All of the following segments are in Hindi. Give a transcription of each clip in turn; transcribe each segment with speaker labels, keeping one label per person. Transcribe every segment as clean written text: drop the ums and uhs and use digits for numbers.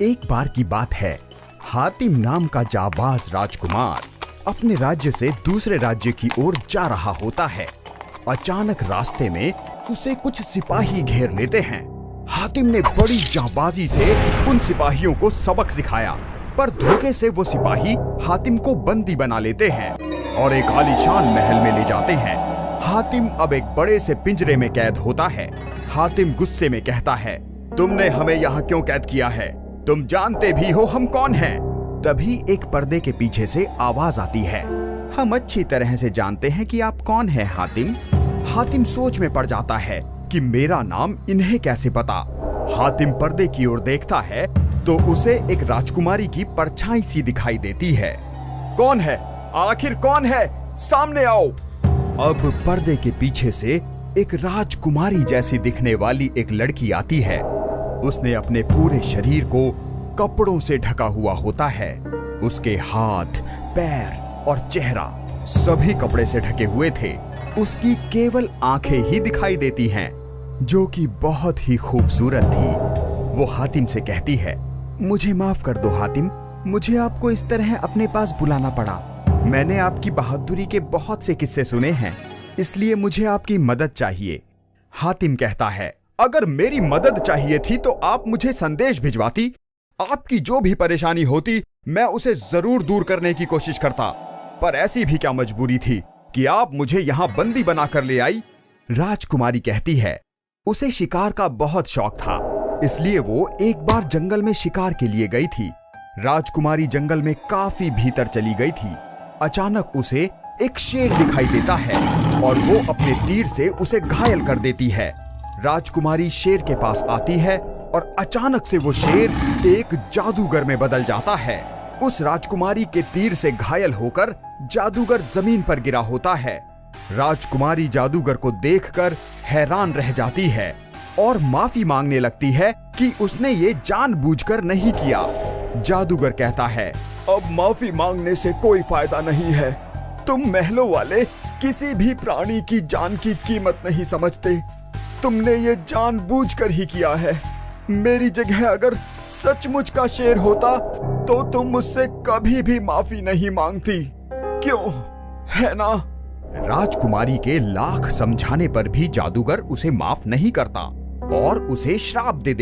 Speaker 1: एक बार की बात है, हातिम नाम का जाबाज राजकुमार अपने राज्य से दूसरे राज्य की ओर जा रहा होता है। अचानक रास्ते में उसे कुछ सिपाही घेर लेते हैं। हातिम ने बड़ी जाबाजी से उन सिपाहियों को सबक सिखाया, पर धोखे से वो सिपाही हातिम को बंदी बना लेते हैं और एक आलीशान महल में ले जाते हैं। हातिम अब एक बड़े से पिंजरे में कैद होता है। हातिम गुस्से में कहता है, तुमने हमें यहाँ क्यों कैद किया है? तुम जानते भी हो हम कौन हैं? तभी एक पर्दे के पीछे से आवाज आती है, हम अच्छी तरह से जानते हैं कि आप कौन हैं हातिम। हातिम सोच में पड़ जाता है कि मेरा नाम इन्हें कैसे पता। हातिम पर्दे की ओर देखता है तो उसे एक राजकुमारी की परछाई सी दिखाई देती है। कौन है? आखिर कौन है? सामने आओ। अब पर्दे के पीछे से एक राजकुमारी जैसी दिखने वाली एक लड़की आती है। उसने अपने पूरे शरीर को कपड़ों से ढका हुआ होता है। उसके हाथ, पैर और चेहरा सभी कपड़े से ढके हुए थे। उसकी केवल आंखें ही दिखाई देती हैं, जो कि बहुत ही खूबसूरत थी। वो हातिम से कहती है, मुझे माफ कर दो हातिम, मुझे आपको इस तरह अपने पास बुलाना पड़ा। मैंने आपकी बहादुरी के बहुत से किस्से सुने हैं, इसलिए मुझे आपकी मदद चाहिए। हातिम कहता है, अगर मेरी मदद चाहिए थी तो आप मुझे संदेश भिजवाती। आपकी जो भी परेशानी होती मैं उसे जरूर दूर करने की कोशिश करता, पर ऐसी भी क्या मजबूरी थी कि आप मुझे यहाँ बंदी बनाकर ले आई? राजकुमारी कहती है, उसे शिकार का बहुत शौक था, इसलिए वो एक बार जंगल में शिकार के लिए गई थी। राजकुमारी जंगल में काफी भीतर चली गई थी। अचानक उसे एक शेर दिखाई देता है और वो अपने तीर से उसे घायल कर देती है। राजकुमारी शेर के पास आती है और अचानक से वो शेर एक जादूगर में बदल जाता है। उस राजकुमारी के तीर से घायल होकर जादूगर जमीन पर गिरा होता है। राजकुमारी जादूगर को देखकर हैरान रह जाती है और माफी मांगने लगती है कि उसने ये जानबूझकर नहीं किया। जादूगर कहता है, अब माफी मांगने से कोई फायदा नहीं है। तुम महलों वाले किसी भी प्राणी की जान की कीमत नहीं समझते। तुमने ये जानबूझकर ही किया है। मेरी जगह अगर सचमुच का शेर होता तो तुम मुझसे कभी भी माफी नहीं मांगती, क्यों? है ना? राजकुमारी के लाख समझाने पर भी जादूगर उसे माफ नहीं करता और उसे श्राप दे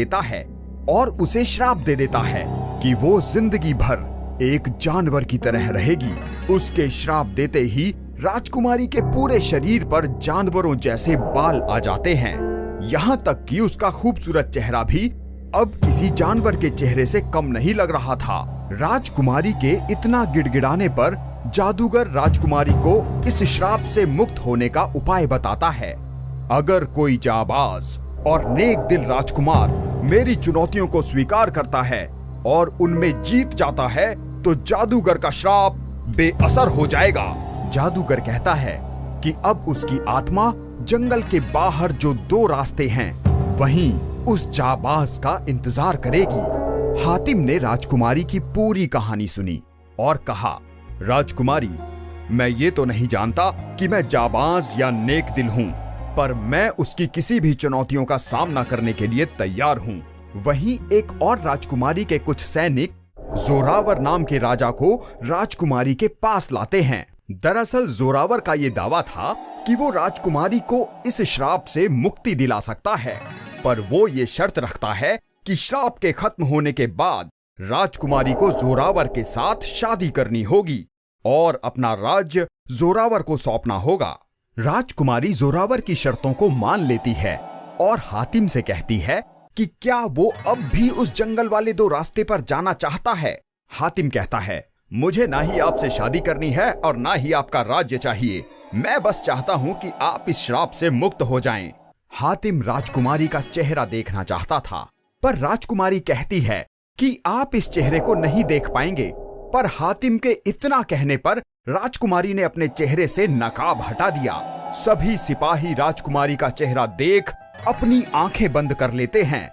Speaker 1: देता है कि वो जिंदगी भर एक जानवर की तरह रहेगी। उसके श्राप देते ही राजकुमारी के पूरे शरीर पर जानवरों जैसे बाल आ जाते हैं। यहाँ तक कि उसका खूबसूरत चेहरा भी अब किसी जानवर के चेहरे से कम नहीं लग रहा था। राजकुमारी के इतना गिड़गिड़ाने पर जादूगर राजकुमारी को इस श्राप से मुक्त होने का उपाय बताता है। अगर कोई जाबाज और नेक दिल राजकुमार मेरी चुनौतियों को स्वीकार करता है और उनमें जीत जाता है तो जादूगर का श्राप बेअसर हो जाएगा। जादूगर कहता है कि अब उसकी आत्मा जंगल के बाहर जो 2 रास्ते हैं वहीं उस जाबाज का इंतजार करेगी। हातिम ने राजकुमारी की पूरी कहानी सुनी और कहा, राजकुमारी, मैं ये तो नहीं जानता कि मैं जाबाज या नेक दिल हूँ, पर मैं उसकी किसी भी चुनौतियों का सामना करने के लिए तैयार हूँ। वहीं एक और राजकुमारी के कुछ सैनिक जोरावर नाम के राजा को राजकुमारी के पास लाते हैं। दरअसल जोरावर का ये दावा था कि वो राजकुमारी को इस श्राप से मुक्ति दिला सकता है, पर वो ये शर्त रखता है कि श्राप के खत्म होने के बाद राजकुमारी को जोरावर के साथ शादी करनी होगी और अपना राज्य जोरावर को सौंपना होगा। राजकुमारी जोरावर की शर्तों को मान लेती है और हातिम से कहती है कि क्या वो अब भी उस जंगल वाले 2 रास्ते पर जाना चाहता है। हातिम कहता है, मुझे ना ही आपसे शादी करनी है और ना ही आपका राज्य चाहिए। मैं बस चाहता हूँ कि आप इस श्राप से मुक्त हो जाएं। हातिम राजकुमारी का चेहरा देखना चाहता था, पर राजकुमारी कहती है कि आप इस चेहरे को नहीं देख पाएंगे। पर हातिम के इतना कहने पर राजकुमारी ने अपने चेहरे से नकाब हटा दिया। सभी सिपाही राजकुमारी का चेहरा देख अपनी आंखें बंद कर लेते हैं।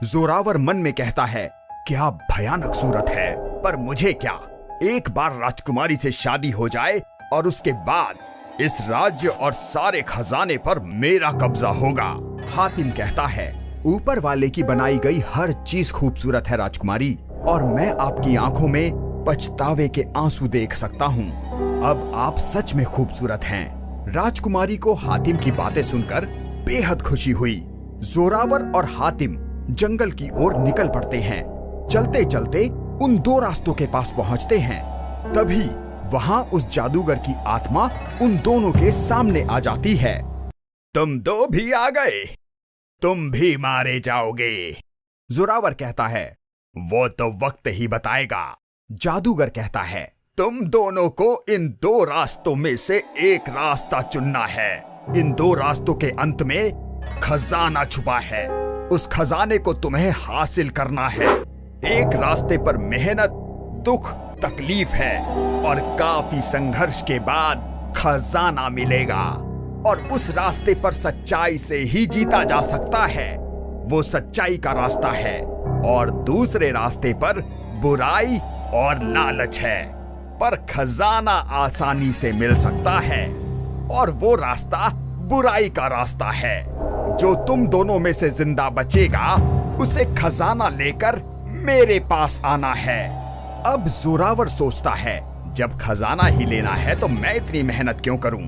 Speaker 1: जोरावर मन में कहता है, क्या भयानक सूरत है, पर मुझे क्या, एक बार राजकुमारी से शादी हो जाए और उसके बाद इस राज्य और सारे खजाने पर मेरा कब्जा होगा। हातिम कहता है, ऊपर वाले की बनाई गई हर चीज खूबसूरत है राजकुमारी, और मैं आपकी आंखों में पछतावे के आंसू देख सकता हूँ। अब आप सच में खूबसूरत हैं। राजकुमारी को हातिम की बातें सुनकर बेहद खुशी हुई। जोरावर और हातिम जंगल की ओर निकल पड़ते हैं। चलते चलते उन दो रास्तों के पास पहुंचते हैं। तभी वहां उस जादूगर की आत्मा उन दोनों के सामने आ जाती है। तुम दो भी आ गए, तुम भी मारे जाओगे, जोरावर कहता है। वो तो वक्त ही बताएगा, जादूगर कहता है। तुम दोनों को इन दो रास्तों में से एक रास्ता चुनना है। इन दो रास्तों के अंत में खजाना छुपा है। उस खजाने को तुम्हें हासिल करना है। एक रास्ते पर मेहनत, दुख, तकलीफ है और काफी संघर्ष के बाद खजाना मिलेगा। और उस रास्ते पर सच्चाई से ही जीता जा सकता है। वो सच्चाई का रास्ता है। और दूसरे रास्ते पर बुराई और लालच है। पर खजाना आसानी से मिल सकता है और वो रास्ता बुराई का रास्ता है। जो तुम दोनों में से जिंदा बचेगा उसे खजाना लेकर मेरे पास आना है। अब जोरावर सोचता है, जब खजाना ही लेना है तो मैं इतनी मेहनत क्यों करूं?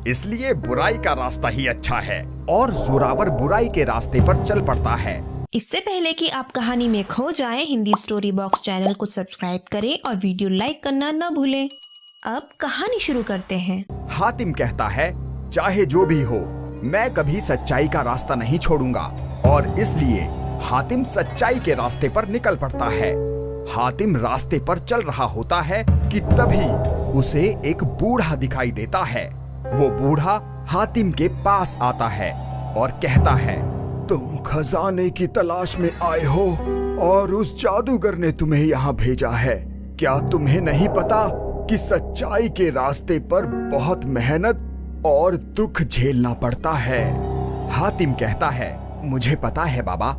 Speaker 1: इसलिए बुराई का रास्ता ही अच्छा है। और जोरावर बुराई के रास्ते पर चल पड़ता है।
Speaker 2: इससे पहले कि आप कहानी में खो जाएं, हिंदी स्टोरी बॉक्स चैनल को सब्सक्राइब करें और वीडियो लाइक करना न भूलें। अब कहानी शुरू करते हैं।
Speaker 1: हातिम कहता है, चाहे जो भी हो, मैं कभी सच्चाई का रास्ता नहीं छोड़ूंगा। और इसलिए हातिम सच्चाई के रास्ते पर निकल पड़ता है। हातिम रास्ते पर चल रहा होता है कि तभी उसे एक बूढ़ा दिखाई देता है। वो बूढ़ा हातिम के पास आता है और कहता है, तुम खजाने की तलाश में आए हो और उस जादूगर ने तुम्हें यहाँ भेजा है। क्या तुम्हें नहीं पता कि सच्चाई के रास्ते पर बहुत मेहनत और दुख झेलना पड़ता है? हातिम कहता है, मुझे पता है बाबा,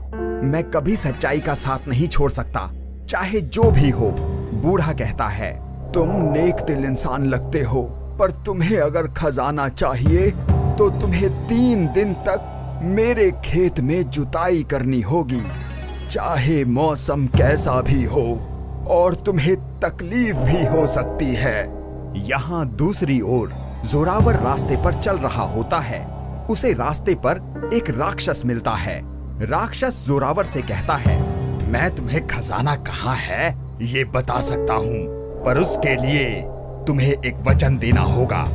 Speaker 1: मैं कभी सच्चाई का साथ नहीं छोड़ सकता, चाहे जो भी हो। बूढ़ा कहता है, तुम नेक दिल इंसान लगते हो, पर तुम्हें अगर खजाना चाहिए तो तुम्हें 3 दिन तक मेरे खेत में जुताई करनी होगी, चाहे मौसम कैसा भी हो, और तुम्हें तकलीफ भी हो सकती है। यहाँ दूसरी ओर जोरावर रास्ते पर चल रहा होता है। उसे रास्ते पर एक राक्षस मिलता है। राक्षस जोरावर से कहता है, मैं तुम्हें खजाना कहाँ है ये बता सकता हूँ, पर उसके लिए तुम्हें एक वचन देना होगा।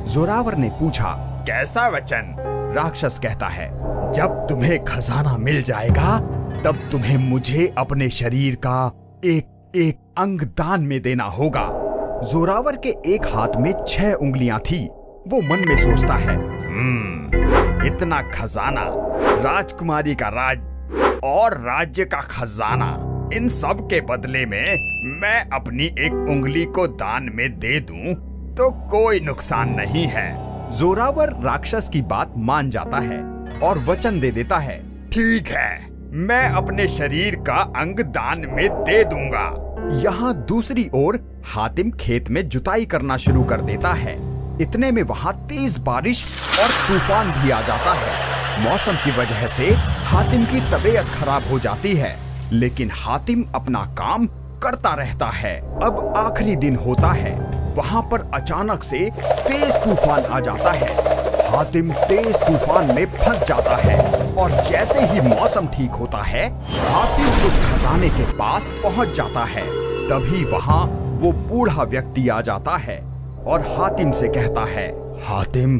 Speaker 1: जोरावर ने पूछा, कैसा वचन? राक्षस कहता है, जब तुम्हें खजाना मिल जाएगा तब तुम्हें मुझे अपने शरीर का एक अंग दान में देना होगा। जोरावर के एक हाथ में 6 उंगलियां थी। वो मन में सोचता है, इतना खजाना, राजकुमारी का राज और राज्य का खजाना, इन सब के बदले में मैं अपनी एक उंगली को दान में दे दूं तो कोई नुकसान नहीं है। जोरावर राक्षस की बात मान जाता है और वचन दे देता है, ठीक है, मैं अपने शरीर का अंग दान में दे दूंगा। यहाँ दूसरी ओर हातिम खेत में जुताई करना शुरू कर देता है। इतने में वहाँ तेज बारिश और तूफान भी आ जाता है। मौसम की वजह से हातिम की तबीयत खराब हो जाती है, लेकिन हातिम अपना काम करता रहता है। अब आखिरी दिन होता है। वहाँ पर अचानक से तेज तूफान आ जाता है। हातिम तेज तूफान में फंस जाता है और जैसे ही मौसम ठीक होता है, हातिम उस खजाने के पास पहुँच जाता है। तभी वहाँ वो बूढ़ा व्यक्ति आ जाता है और हातिम से कहता है, हातिम,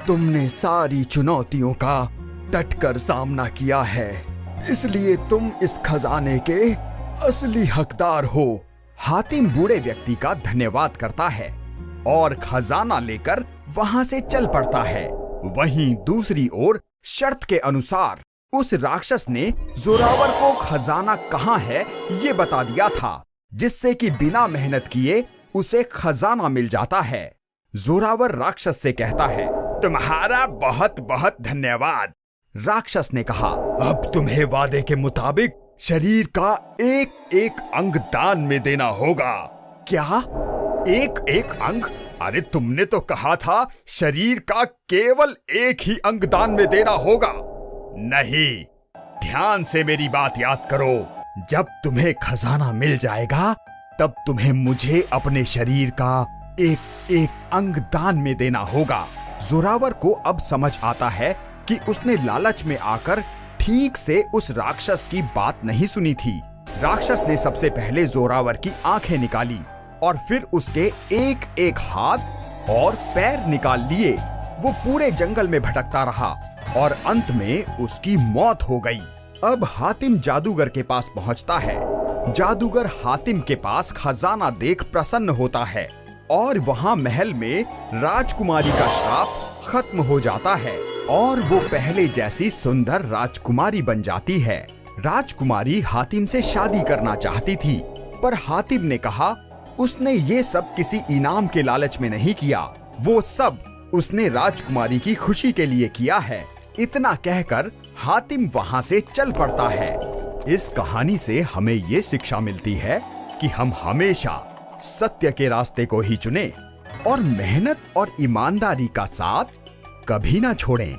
Speaker 1: तुमने सारी चुनौतियों का डटकर सामना किया है, इसलिए तुम इस खजाने के असली हकदार हो। हातिम बूढ़े व्यक्ति का धन्यवाद करता है और खजाना लेकर वहां से चल पड़ता है। वहीं दूसरी ओर शर्त के अनुसार उस राक्षस ने जोरावर को खजाना कहाँ है ये बता दिया था, जिससे कि बिना मेहनत किए उसे खजाना मिल जाता है। जोरावर राक्षस से कहता है, तुम्हारा बहुत बहुत धन्यवाद। राक्षस ने कहा, अब तुम्हें वादे के मुताबिक शरीर का एक एक अंग दान में देना होगा। क्या? एक एक अंग? अरे तुमने तो कहा था शरीर का केवल एक ही अंग दान में देना होगा। नहीं, ध्यान से मेरी बात याद करो। जब तुम्हें खजाना मिल जाएगा तब तुम्हें मुझे अपने शरीर का एक एक अंग दान में देना होगा। जोरावर को अब समझ आता है कि उसने लालच में आकर ठीक से उस राक्षस की बात नहीं सुनी थी। राक्षस ने सबसे पहले जोरावर की आंखें निकाली और फिर उसके एक एक हाथ और पैर निकाल लिए। वो पूरे जंगल में भटकता रहा और अंत में उसकी मौत हो गई। अब हातिम जादूगर के पास पहुंचता है। जादूगर हातिम के पास खजाना देख प्रसन्न होता है और वहां महल में राजकुमारी का श्राप खत्म हो जाता है और वो पहले जैसी सुंदर राजकुमारी बन जाती है। राजकुमारी हातिम से शादी करना चाहती थी, पर हातिम ने कहा उसने ये सब किसी इनाम के लालच में नहीं किया, वो सब उसने राजकुमारी की खुशी के लिए किया है। इतना कहकर हातिम वहां से चल पड़ता है। इस कहानी से हमें ये शिक्षा मिलती है कि हम हमेशा सत्य के रास्ते को ही चुनें और मेहनत और ईमानदारी का साथ कभी ना छोड़ें।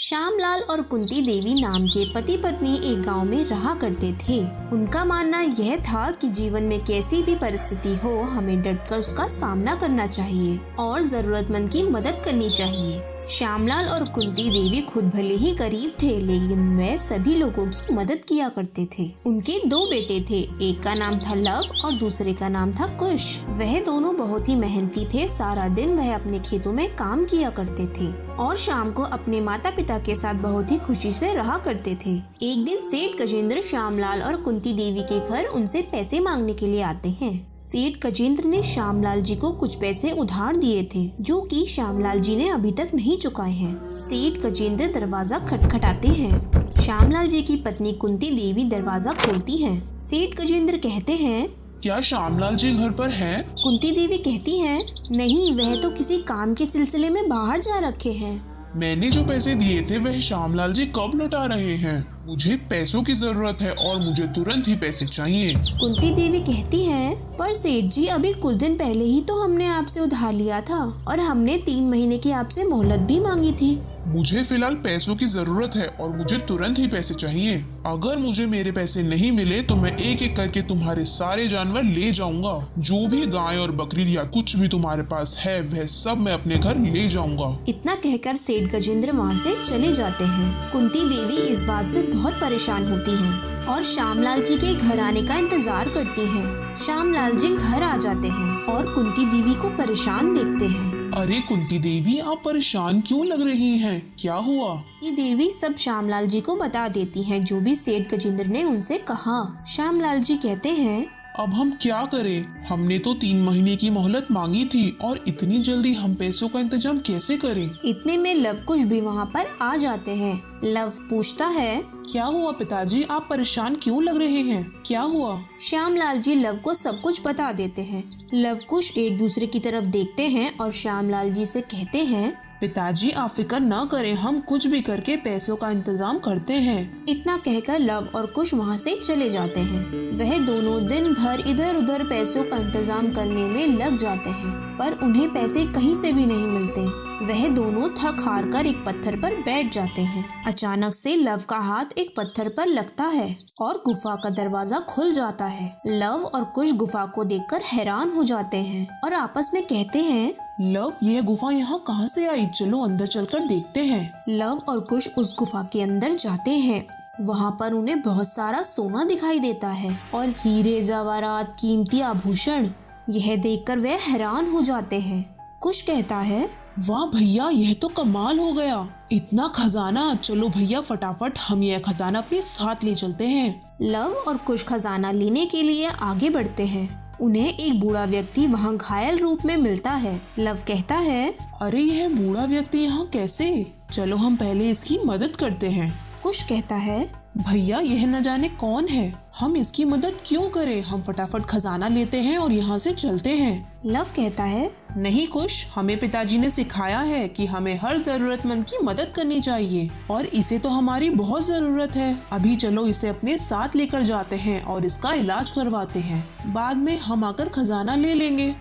Speaker 2: श्यामलाल और कुंती देवी नाम के पति पत्नी एक गांव में रहा करते थे। उनका मानना यह था कि जीवन में कैसी भी परिस्थिति हो, हमें डटकर उसका सामना करना चाहिए और जरूरतमंद की मदद करनी चाहिए। श्यामलाल और कुंती देवी खुद भले ही गरीब थे, लेकिन वह सभी लोगों की मदद किया करते थे। उनके 2 बेटे थे, एक का नाम था लव और दूसरे का नाम था कुश। वह दोनों बहुत ही मेहनती थे। सारा दिन वह अपने खेतों में काम किया करते थे और शाम को अपने माता पिता के साथ बहुत ही खुशी से रहा करते थे। एक दिन सेठ गजेंद्र श्यामलाल और कुंती देवी के घर उनसे पैसे मांगने के लिए आते हैं। सेठ गजेंद्र ने श्यामलाल जी को कुछ पैसे उधार दिए थे, जो कि श्यामलाल जी ने अभी तक नहीं चुकाए हैं। सेठ गजेंद्र दरवाजा खटखटाते हैं। श्यामलाल जी की पत्नी कुंती देवी दरवाजा खोलती है। सेठ गजेंद्र कहते हैं,
Speaker 3: क्या श्यामलाल जी घर पर हैं?
Speaker 2: कुंती देवी कहती हैं, नहीं, वह तो किसी काम के सिलसिले में बाहर जा रखे हैं।
Speaker 3: मैंने जो पैसे दिए थे वह श्यामलाल जी कब लौटा रहे हैं? मुझे पैसों की जरूरत है और मुझे तुरंत ही पैसे चाहिए।
Speaker 2: कुंती देवी कहती है, पर सेठ जी, अभी कुछ दिन पहले ही तो हमने आपसे उधार लिया था और हमने 3 महीने की आपसे मोहलत भी मांगी थी।
Speaker 3: मुझे फिलहाल पैसों की जरूरत है और मुझे तुरंत ही पैसे चाहिए। अगर मुझे मेरे पैसे नहीं मिले तो मैं एक एक करके तुम्हारे सारे जानवर ले जाऊंगा। जो भी गाय और बकरी या कुछ भी तुम्हारे पास है वह सब मैं अपने घर ले जाऊंगा।
Speaker 2: इतना कहकर सेठ गजेंद्र वहाँ से चले जाते हैं। कुंती देवी इस बात से बहुत परेशान होती हैं और श्यामलाल जी के घर आने का इंतजार करती हैं। श्यामलाल जी घर आ जाते हैं और कुंती देवी को परेशान देखते हैं।
Speaker 3: अरे कुंती देवी, आप परेशान क्यों लग रही हैं? क्या हुआ?
Speaker 2: ये देवी सब श्यामलाल जी को बता देती हैं, जो भी सेठ गजेंद्र ने उनसे कहा। श्यामलाल जी कहते हैं,
Speaker 3: अब हम क्या करें? हमने तो 3 महीने की मोहलत मांगी थी और इतनी जल्दी हम पैसों का इंतजाम कैसे करें?
Speaker 2: इतने में लव कुश भी वहाँ पर आ जाते हैं। लव पूछता है,
Speaker 3: क्या हुआ पिताजी, आप परेशान क्यों लग रहे हैं? क्या हुआ?
Speaker 2: श्यामलाल जी लव को सब कुछ बता देते हैं। लव कुश एक दूसरे की तरफ देखते हैं और श्यामलाल जी से कहते हैं,
Speaker 3: पिताजी आप फिक्र न करें, हम कुछ भी करके पैसों का इंतजाम करते हैं।
Speaker 2: इतना कहकर लव और कुश वहाँ से चले जाते हैं। वह दोनों दिन भर इधर उधर पैसों का इंतजाम करने में लग जाते हैं, पर उन्हें पैसे कहीं से भी नहीं मिलते। वह दोनों थक हार कर एक पत्थर पर बैठ जाते हैं। अचानक से लव का हाथ एक पत्थर पर लगता है और गुफा का दरवाजा खुल जाता है। लव और कुश गुफा को देखकर हैरान हो जाते हैं और आपस में कहते हैं,
Speaker 3: लव, यह गुफा यहाँ कहाँ से आई? चलो अंदर चलकर देखते हैं।
Speaker 2: लव और कुश उस गुफा के अंदर जाते हैं। वहाँ पर उन्हें बहुत सारा सोना दिखाई देता है और हीरे जवाहरात, कीमती आभूषण। यह देखकर वे हैरान हो जाते हैं। कुश कहता है,
Speaker 3: वाह भैया, यह तो कमाल हो गया, इतना खजाना। चलो भैया फटाफट हम यह खजाना अपने साथ ले चलते हैं।
Speaker 2: लव और कुश खजाना लेने के लिए आगे बढ़ते हैं। उन्हें एक बूढ़ा व्यक्ति वहाँ घायल रूप में मिलता है। लव कहता है,
Speaker 3: अरे यह बूढ़ा व्यक्ति यहाँ कैसे? चलो हम पहले इसकी मदद करते हैं।
Speaker 2: कुश कहता है,
Speaker 3: भैया यह न जाने कौन है, हम इसकी मदद क्यों करें? हम फटाफट खजाना लेते हैं और यहाँ से चलते हैं।
Speaker 2: लव कहता है,
Speaker 3: नहीं कुश, हमें पिताजी ने सिखाया है कि हमें हर जरूरतमंद की मदद करनी चाहिए और इसे तो हमारी बहुत जरूरत है। अभी चलो इसे अपने साथ लेकर जाते हैं और इसका इलाज करवाते हैं, बाद में हम आकर खजाना ले लेंगे।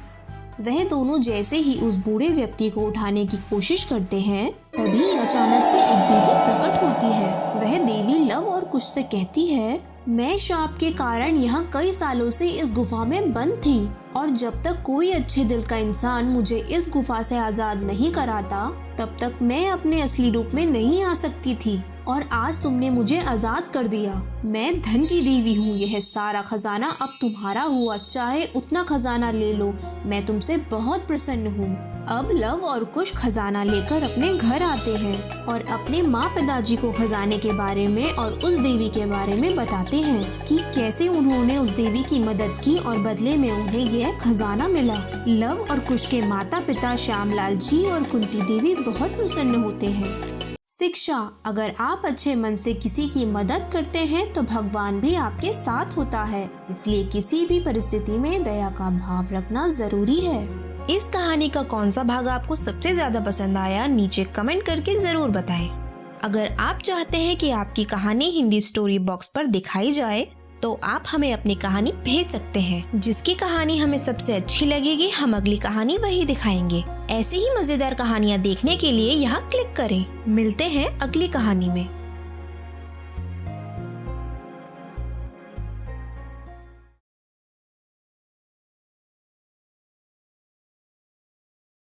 Speaker 2: वह दोनों जैसे ही उस बूढ़े व्यक्ति को उठाने की कोशिश करते हैं, तभी अचानक से एक देवी प्रकट होती है। वह देवी लव और कुश से कहती है, मैं शाप के कारण यहाँ कई सालों से इस गुफा में बंद थी और जब तक कोई अच्छे दिल का इंसान मुझे इस गुफा से आजाद नहीं कराता, तब तक मैं अपने असली रूप में नहीं आ सकती थी। और आज तुमने मुझे आजाद कर दिया। मैं धन की देवी हूँ, यह सारा खजाना अब तुम्हारा हुआ, चाहे उतना खजाना ले लो, मैं तुमसे बहुत प्रसन्न हूँ। अब लव और कुश खजाना लेकर अपने घर आते हैं और अपने माँ पिताजी को खजाने के बारे में और उस देवी के बारे में बताते हैं कि कैसे उन्होंने उस देवी की मदद की और बदले में उन्हें यह खजाना मिला। लव और कुश के माता पिता श्यामलाल जी और कुंती देवी बहुत प्रसन्न होते हैं। शिक्षा, अगर आप अच्छे मन से किसी की मदद करते हैं तो भगवान भी आपके साथ होता है, इसलिए किसी भी परिस्थिति में दया का भाव रखना जरूरी है।
Speaker 4: इस कहानी का कौन सा भाग आपको सबसे ज्यादा पसंद आया, नीचे कमेंट करके जरूर बताएं। अगर आप चाहते हैं कि आपकी कहानी हिंदी स्टोरी बॉक्स पर दिखाई जाए तो आप हमें अपनी कहानी भेज सकते हैं। जिसकी कहानी हमें सबसे अच्छी लगेगी हम अगली कहानी वही दिखाएंगे। ऐसे ही मजेदार कहानियाँ देखने के लिए यहाँ क्लिक करें। मिलते हैं अगली कहानी में।